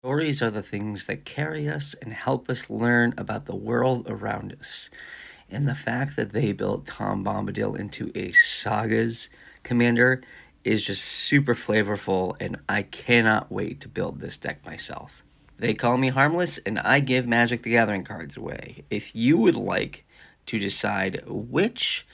Stories are the things that carry us and help us learn about the world around us. And the fact that they built Tom Bombadil into a Sagas commander is just super flavorful, and I cannot wait to build this deck myself. They call me harmless, and I give Magic the Gathering cards away. If you would like to decide which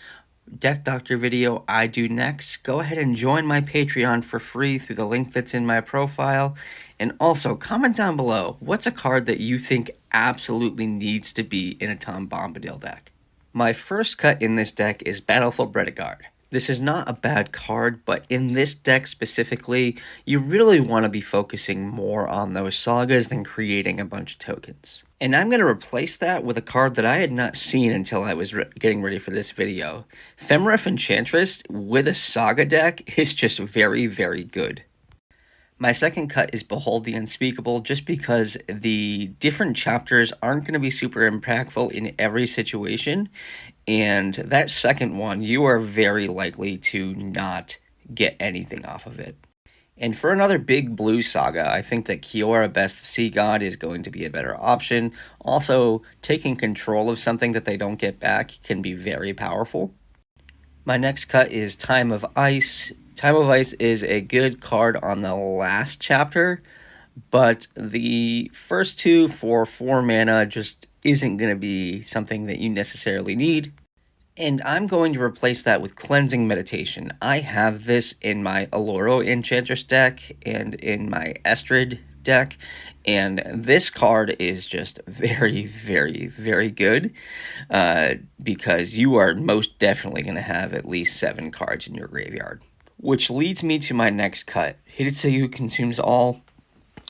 Deck Doctor video I do next, go ahead and join my Patreon for free through the link that's in my profile. And also, comment down below, what's a card that you think absolutely needs to be in a Tom Bombadil deck? My first cut in this deck is Battlefield Redguard. This is not a bad card, but in this deck specifically, you really want to be focusing more on those sagas than creating a bunch of tokens. And I'm going to replace that with a card that I had not seen until I was getting ready for this video. Femeref Enchantress with a saga deck is just very, very good. My second cut is Behold the Unspeakable, just because the different chapters aren't going to be super impactful in every situation, and that second one, you are very likely to not get anything off of it. And for another big blue saga, I think that Kiora Best the Sea God is going to be a better option. Also, taking control of something that they don't get back can be very powerful. My next cut is Time of Ice. Time of Ice is a good card on the last chapter, but the first two for 4 mana just isn't going to be something that you necessarily need. And I'm going to replace that with Cleansing Meditation. I have this in my Aloro Enchantress deck and in my Estrid deck, and this card is just very, very, very good because you are most definitely going to have at least 7 cards in your graveyard. Which leads me to my next cut. Hidetsugu Consumes All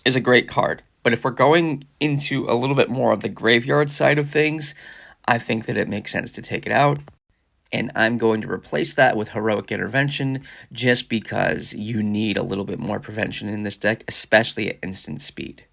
is a great card, but if we're going into a little bit more of the graveyard side of things, I think that it makes sense to take it out. And I'm going to replace that with Heroic Intervention, just because you need a little bit more prevention in this deck, especially at instant speed.